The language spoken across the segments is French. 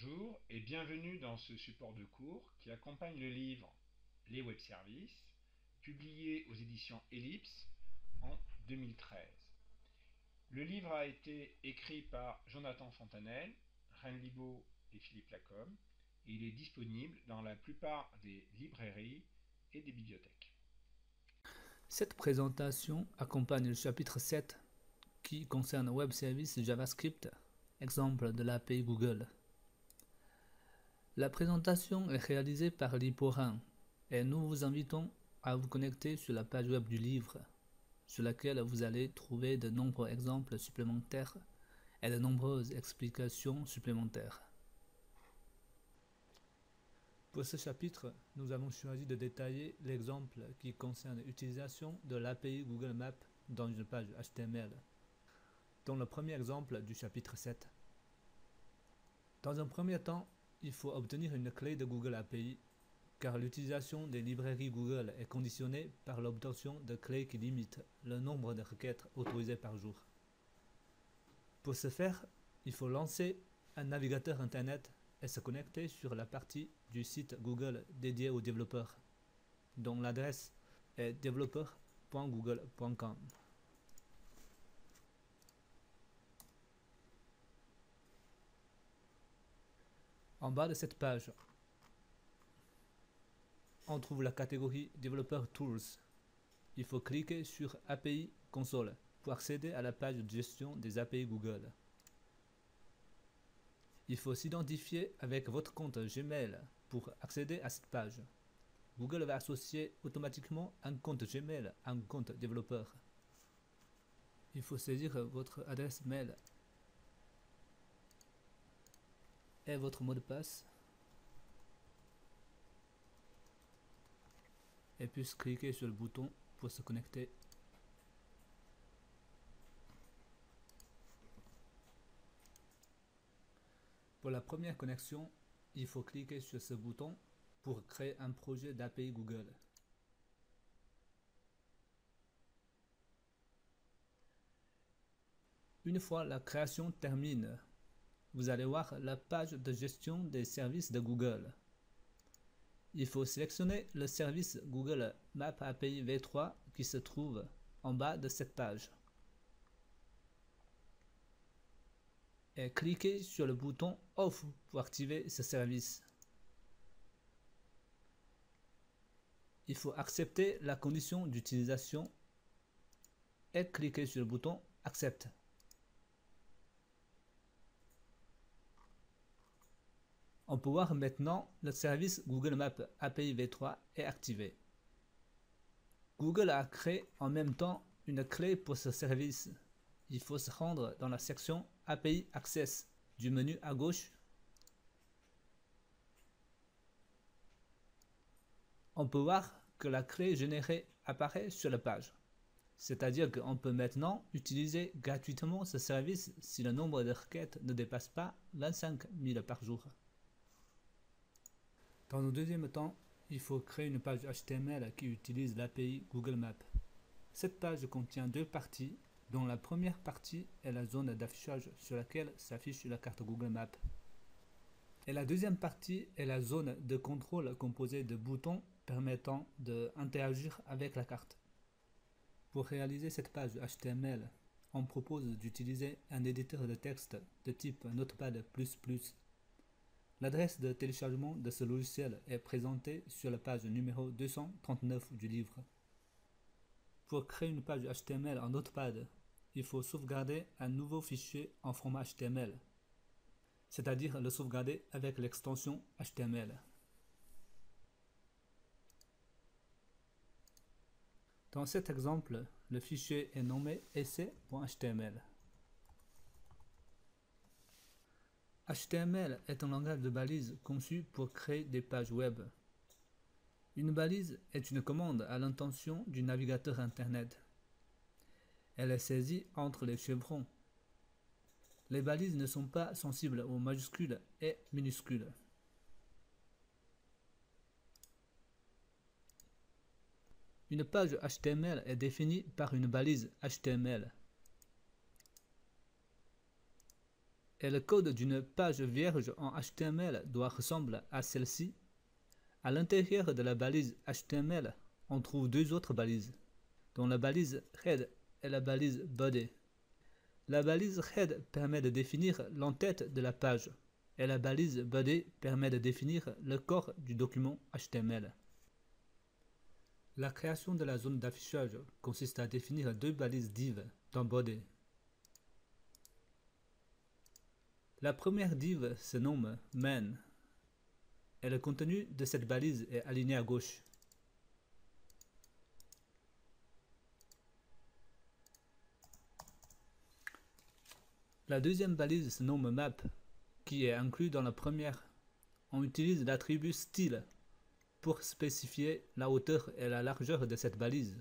Bonjour et bienvenue dans ce support de cours qui accompagne le livre Les web services, publié aux éditions Ellipse en 2013. Le livre a été écrit par Jonathan Fontanelle, Reine Libaud et Philippe Lacombe et il est disponible dans la plupart des librairies et des bibliothèques. Cette présentation accompagne le chapitre 7 qui concerne Web Services JavaScript, exemple de l'API Google. La présentation est réalisée par Liporin et nous vous invitons à vous connecter sur la page web du livre, sur laquelle vous allez trouver de nombreux exemples supplémentaires et de nombreuses explications supplémentaires. Pour ce chapitre, nous avons choisi de détailler l'exemple qui concerne l'utilisation de l'API Google Maps dans une page HTML, dans le premier exemple du chapitre 7. Dans un premier temps, il faut obtenir une clé de Google API, car l'utilisation des librairies Google est conditionnée par l'obtention de clés qui limitent le nombre de requêtes autorisées par jour. Pour ce faire, il faut lancer un navigateur Internet et se connecter sur la partie du site Google dédié aux développeurs, dont l'adresse est developer.google.com. En bas de cette page, on trouve la catégorie Developer Tools. Il faut cliquer sur API Console pour accéder à la page de gestion des API Google. Il faut s'identifier avec votre compte Gmail pour accéder à cette page. Google va associer automatiquement un compte Gmail à un compte développeur. Il faut saisir votre adresse mail et votre mot de passe et puis cliquer sur le bouton pour se connecter. Pour la première connexion, il faut cliquer sur ce bouton pour créer un projet d'API Google. Une fois la création termine, vous allez voir la page de gestion des services de Google. Il faut sélectionner le service Google Maps API v3 qui se trouve en bas de cette page et cliquer sur le bouton Off pour activer ce service. Il faut accepter la condition d'utilisation et cliquer sur le bouton Accepte. On peut voir maintenant le service Google Maps API v3 est activé. Google a créé en même temps une clé pour ce service. Il faut se rendre dans la section API Access du menu à gauche. On peut voir que la clé générée apparaît sur la page. C'est-à-dire qu'on peut maintenant utiliser gratuitement ce service si le nombre de requêtes ne dépasse pas 25 000 par jour. Dans le deuxième temps, il faut créer une page HTML qui utilise l'API Google Maps. Cette page contient deux parties, dont la première partie est la zone d'affichage sur laquelle s'affiche la carte Google Maps. Et la deuxième partie est la zone de contrôle composée de boutons permettant d'interagir avec la carte. Pour réaliser cette page HTML, on propose d'utiliser un éditeur de texte de type Notepad++. L'adresse de téléchargement de ce logiciel est présentée sur la page numéro 239 du livre. Pour créer une page HTML en Notepad, il faut sauvegarder un nouveau fichier en format HTML, c'est-à-dire le sauvegarder avec l'extension HTML. Dans cet exemple, le fichier est nommé essai.html. HTML est un langage de balise conçu pour créer des pages web. Une balise est une commande à l'intention du navigateur Internet. Elle est saisie entre les chevrons. Les balises ne sont pas sensibles aux majuscules et minuscules. Une page HTML est définie par une balise HTML. et le code d'une page vierge en HTML doit ressembler à celle-ci, à l'intérieur de la balise HTML, on trouve deux autres balises, dont la balise head et la balise body. La balise head permet de définir l'entête de la page, et la balise body permet de définir le corps du document HTML. La création de la zone d'affichage consiste à définir deux balises div dans body. La première div se nomme main, et le contenu de cette balise est aligné à gauche. La deuxième balise se nomme map, qui est inclus dans la première. On utilise l'attribut style pour spécifier la hauteur et la largeur de cette balise.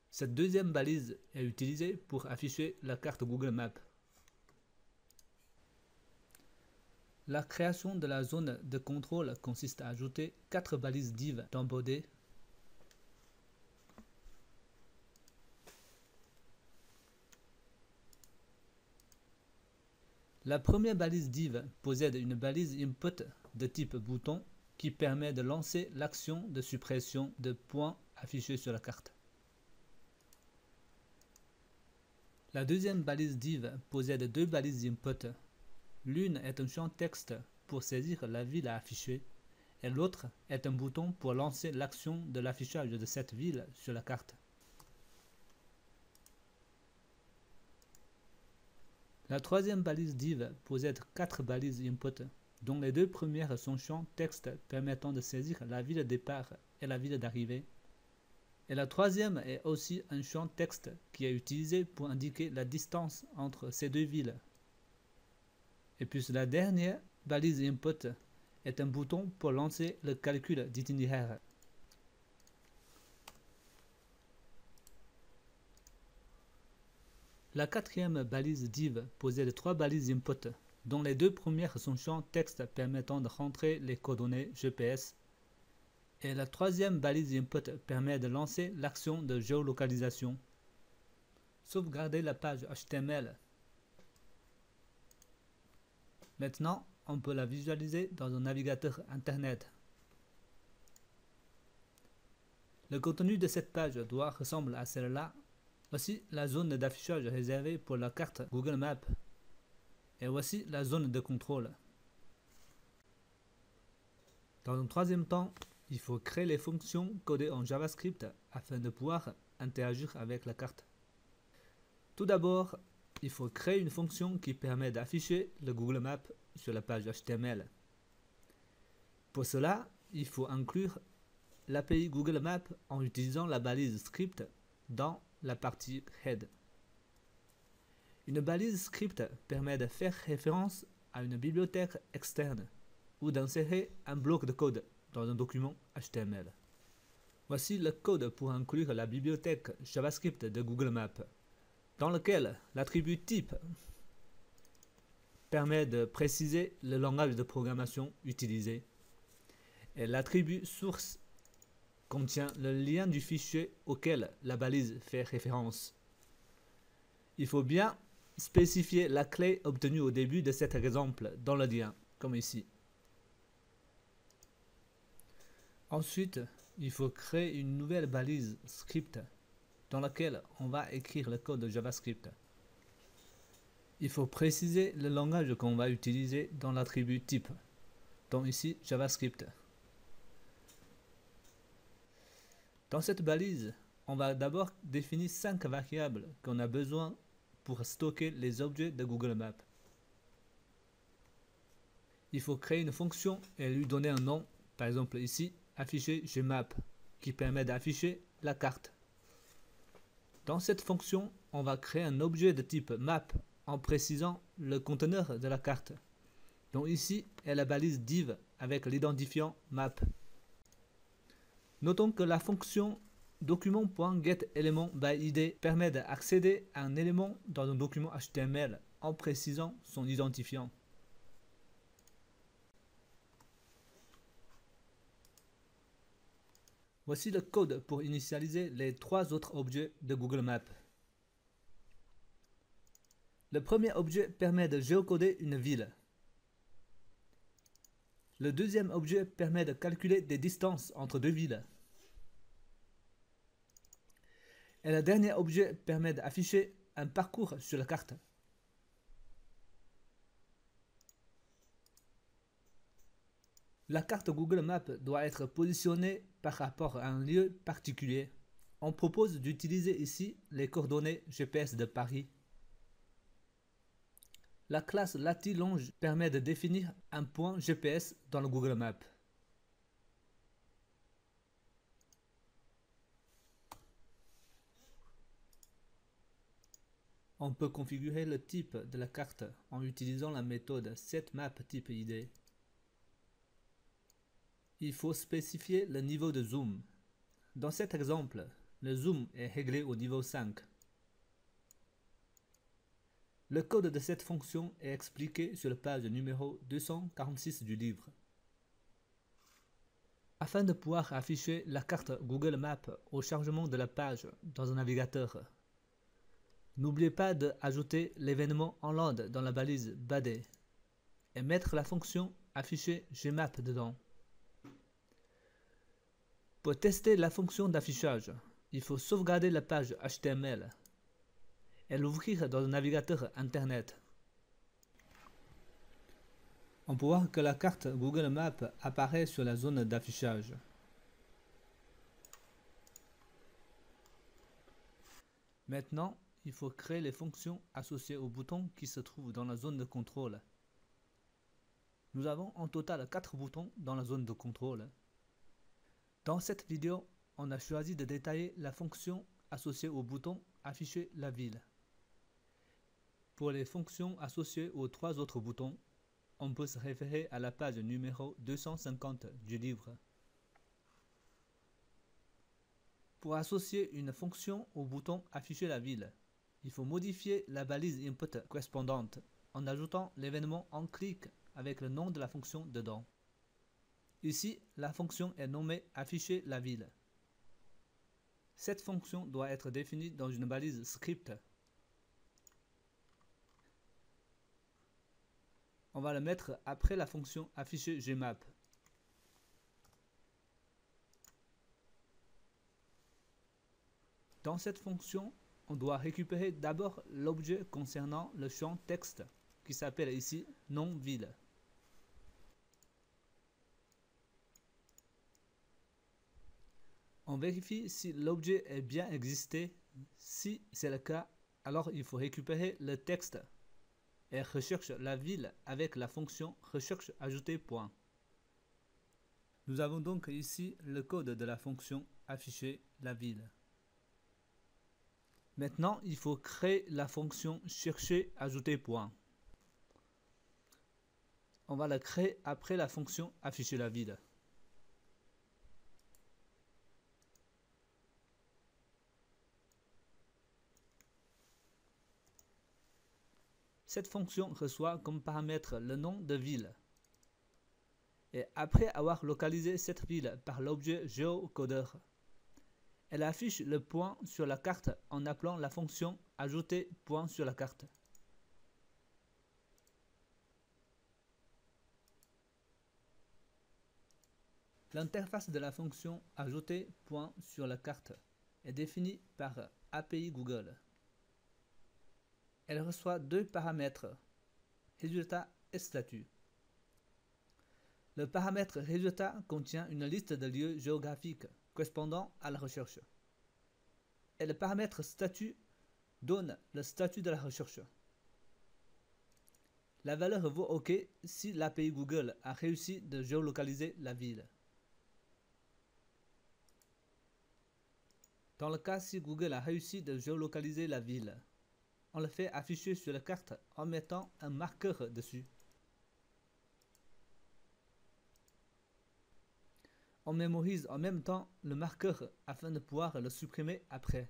Cette deuxième balise est utilisée pour afficher la carte Google Maps. La création de la zone de contrôle consiste à ajouter 4 balises div dans body. La première balise div possède une balise input de type bouton qui permet de lancer l'action de suppression de points affichés sur la carte. La deuxième balise div possède deux balises input. L'une est un champ texte pour saisir la ville à afficher et l'autre est un bouton pour lancer l'action de l'affichage de cette ville sur la carte. La troisième balise div possède 4 balises input, dont les deux premières sont champs texte permettant de saisir la ville de départ et la ville d'arrivée. Et la troisième est aussi un champ texte qui est utilisé pour indiquer la distance entre ces deux villes. Et puis la dernière balise input est un bouton pour lancer le calcul d'itinéraire. La quatrième balise div possède 3 balises input, dont les deux premières sont champs texte permettant de rentrer les coordonnées GPS. Et la troisième balise input permet de lancer l'action de géolocalisation. Sauvegarder la page HTML. Maintenant, on peut la visualiser dans un navigateur Internet. Le contenu de cette page doit ressembler à celle-là. Voici la zone d'affichage réservée pour la carte Google Maps. Et voici la zone de contrôle. Dans un troisième temps, il faut créer les fonctions codées en JavaScript afin de pouvoir interagir avec la carte. Tout d'abord, il faut créer une fonction qui permet d'afficher le Google Maps sur la page HTML. Pour cela, il faut inclure l'API Google Maps en utilisant la balise script dans la partie head. Une balise script permet de faire référence à une bibliothèque externe ou d'insérer un bloc de code dans un document HTML. Voici le code pour inclure la bibliothèque JavaScript de Google Maps, dans lequel l'attribut type permet de préciser le langage de programmation utilisé et l'attribut source contient le lien du fichier auquel la balise fait référence. Il faut bien spécifier la clé obtenue au début de cet exemple dans le lien, comme ici. Ensuite, il faut créer une nouvelle balise script dans laquelle on va écrire le code de JavaScript. Il faut préciser le langage qu'on va utiliser dans l'attribut type, donc ici JavaScript. Dans cette balise, on va d'abord définir 5 variables qu'on a besoin pour stocker les objets de Google Maps. Il faut créer une fonction et lui donner un nom, par exemple ici, afficher Gmap, qui permet d'afficher la carte. Dans cette fonction, on va créer un objet de type map en précisant le conteneur de la carte. Donc ici est la balise div avec l'identifiant map. Notons que la fonction document.getElementById permet d'accéder à un élément dans un document HTML en précisant son identifiant. Voici le code pour initialiser les 3 autres objets de Google Maps. Le premier objet permet de géocoder une ville. Le deuxième objet permet de calculer des distances entre deux villes. Et le dernier objet permet d'afficher un parcours sur la carte. La carte Google Maps doit être positionnée par rapport à un lieu particulier. On propose d'utiliser ici les coordonnées GPS de Paris. La classe Latilonge permet de définir un point GPS dans le Google Maps. On peut configurer le type de la carte en utilisant la méthode setMapTypeID. Il faut spécifier le niveau de zoom. Dans cet exemple, le zoom est réglé au niveau 5. Le code de cette fonction est expliqué sur la page numéro 246 du livre. Afin de pouvoir afficher la carte Google Maps au chargement de la page dans un navigateur, n'oubliez pas d'ajouter l'événement en land dans la balise BADE et mettre la fonction afficher Gmap dedans. Pour tester la fonction d'affichage, il faut sauvegarder la page HTML et l'ouvrir dans le navigateur Internet. On peut voir que la carte Google Maps apparaît sur la zone d'affichage. Maintenant, il faut créer les fonctions associées aux boutons qui se trouvent dans la zone de contrôle. Nous avons en total 4 boutons dans la zone de contrôle. Dans cette vidéo, on a choisi de détailler la fonction associée au bouton afficher la ville. Pour les fonctions associées aux 3 autres boutons, on peut se référer à la page numéro 250 du livre. Pour associer une fonction au bouton afficher la ville, il faut modifier la balise input correspondante en ajoutant l'événement onClick avec le nom de la fonction dedans. Ici, la fonction est nommée afficher la ville. Cette fonction doit être définie dans une balise script. On va le mettre après la fonction afficher Gmap. Dans cette fonction, on doit récupérer d'abord l'objet concernant le champ texte qui s'appelle ici nom ville. On vérifie si l'objet est bien existé. Si c'est le cas, alors il faut récupérer le texte et recherche la ville avec la fonction recherche ajouter point. Nous avons donc ici le code de la fonction afficher la ville. Maintenant, il faut créer la fonction chercher ajouter point. On va la créer après la fonction afficher la ville. Cette fonction reçoit comme paramètre le nom de ville. Et après avoir localisé cette ville par l'objet geocoder, elle affiche le point sur la carte en appelant la fonction ajouter point sur la carte. L'interface de la fonction ajouter point sur la carte est définie par API Google. Elle reçoit 2 paramètres, résultat et statut. Le paramètre résultat contient une liste de lieux géographiques correspondant à la recherche. Et le paramètre statut donne le statut de la recherche. La valeur vaut OK si l'API Google a réussi de géolocaliser la ville. Dans le cas si Google a réussi de géolocaliser la ville, on le fait afficher sur la carte en mettant un marqueur dessus. On mémorise en même temps le marqueur afin de pouvoir le supprimer après.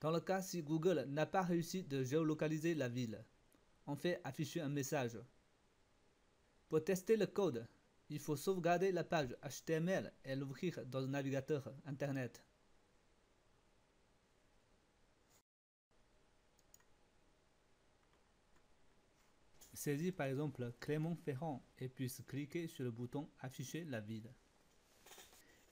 Dans le cas si Google n'a pas réussi de géolocaliser la ville, on fait afficher un message. Pour tester le code, il faut sauvegarder la page HTML et l'ouvrir dans un navigateur Internet. Saisis par exemple Clermont-Ferrand et puis cliquer sur le bouton Afficher la ville.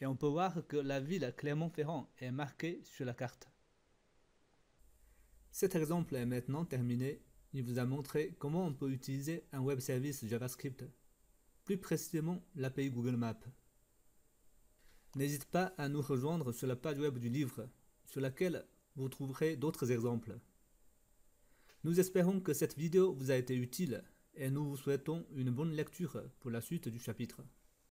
Et on peut voir que la ville Clermont-Ferrand est marquée sur la carte. Cet exemple est maintenant terminé. Il vous a montré comment on peut utiliser un web service JavaScript, plus précisément l'API Google Maps. N'hésite pas à nous rejoindre sur la page web du livre, sur laquelle vous trouverez d'autres exemples. Nous espérons que cette vidéo vous a été utile et nous vous souhaitons une bonne lecture pour la suite du chapitre.